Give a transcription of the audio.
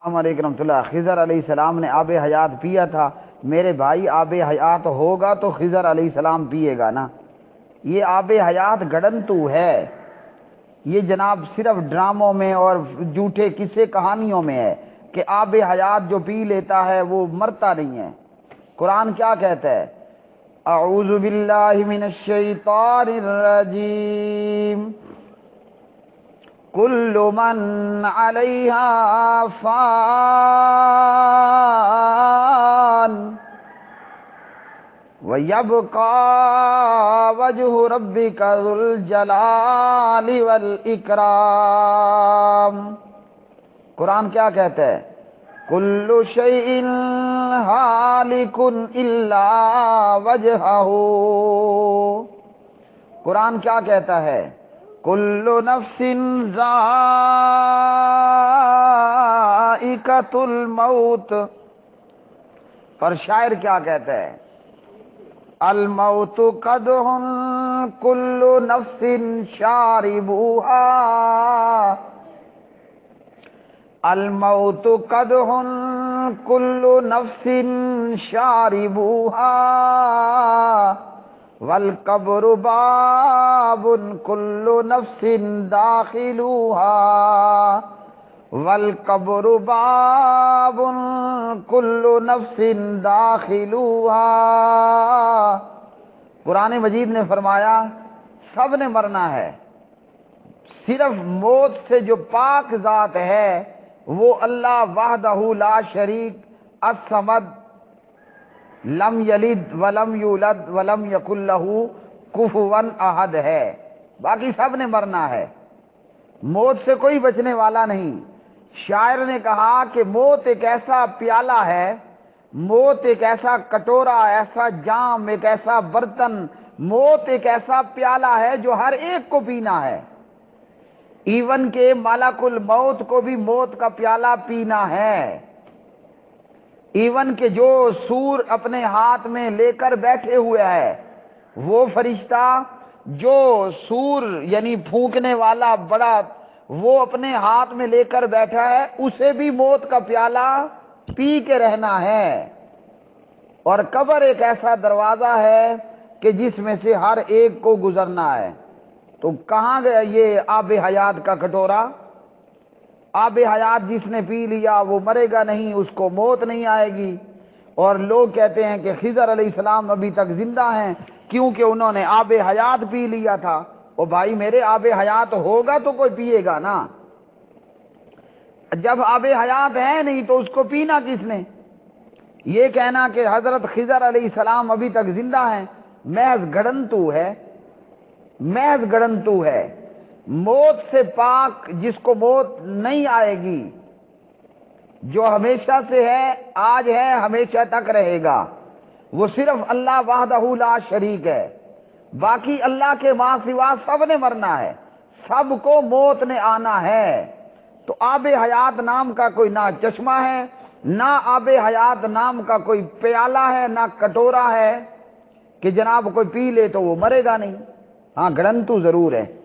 السلام علیکم رحمۃ اللہ۔ خضر علیہ السلام نے آب حیات پیا تھا، میرے بھائی آب حیات ہوگا تو خضر علیہ السلام پیے گا نا۔ یہ آب حیات گڑنتو ہے، یہ جناب صرف ڈراموں میں اور جھوٹے قصے کہانیوں میں ہے کہ آب حیات جو پی لیتا ہے وہ مرتا نہیں ہے۔ قرآن کیا کہتا ہے؟ اعوذ باللہ من الشیطان الرجیم، کل من علیہا فان وَيَبْقَى وَجْهُ رَبِّكَ ذُو الْجَلَالِ وَالْإِكْرَامِ۔ قرآن کیا کہتا ہے؟ کُلُّ شَيْءٍ هَالِكٌ إِلَّا وَجْهَهُ۔ قرآن کیا کہتا ہے؟ کُلُّ نَفْسٍ ذَائِقَةُ الْمَوْتِ۔ اور شاعر کیا کہتا ہے؟ الموت قدح کل نفس شاربوها، الموت قدح کل نفس شاربوها، والقبر باب کل نفس داخلوها، والقبر باب کل نفس داخلوها۔ قرآن مجید نے فرمایا سب نے مرنا ہے، صرف موت سے جو پاک ذات ہے وہ اللہ وحدہ لا شریک الصمد لم یلد ولم یولد ولم یکن لہ کفوا احد ہے۔ باقی سب نے مرنا ہے، موت سے کوئی بچنے والا نہیں۔ شاعر نے کہا کہ موت ایک ایسا پیالہ ہے، موت ایک ایسا کٹورا، ایسا جام، ایک ایسا برتن، موت ایک ایسا پیالہ ہے جو ہر ایک کو پینا ہے، ایون کہ ملک الموت کو بھی موت کا پیالہ پینا ہے، ایون کہ جو سور اپنے ہاتھ میں لے کر بیٹھے ہوئے ہے، وہ فرشتہ جو سور یعنی پھونکنے والا بڑا وہ اپنے ہاتھ میں لے کر بیٹھا ہے، اسے بھی موت کا پیالہ پی کے رہنا ہے۔ اور قبر ایک ایسا دروازہ ہے کہ جس میں سے ہر ایک کو گزرنا ہے۔ تو کہاں گیا یہ آب حیات کا کٹورا؟ آب حیات جس نے پی لیا وہ مرے گا نہیں، اس کو موت نہیں آئے گی۔ اور لوگ کہتے ہیں کہ خضر علیہ السلام ابھی تک زندہ ہیں کیونکہ انہوں نے آب حیات پی لیا تھا۔ او بھائی میرے، آب حیات ہوگا تو کوئی پیے گا نا، جب آب حیات ہے نہیں تو اس کو پینا کس نے؟ یہ کہنا کہ حضرت خضر علیہ السلام ابھی تک زندہ ہیں محض گڑنتو ہے، محض گڑنتو ہے۔ موت سے پاک جس کو موت نہیں آئے گی، جو ہمیشہ سے ہے، آج ہے، ہمیشہ تک رہے گا، وہ صرف اللہ وحدہ لا شریک ہے۔ باقی اللہ کے ماں سوا سب نے مرنا ہے، سب کو موت نے آنا ہے۔ تو آب حیات نام کا کوئی نہ چشمہ ہے، نہ آب حیات نام کا کوئی پیالہ ہے، نہ کٹورا ہے کہ جناب کوئی پی لے تو وہ مرے گا نہیں۔ ہاں گڑنتو ضرور ہے۔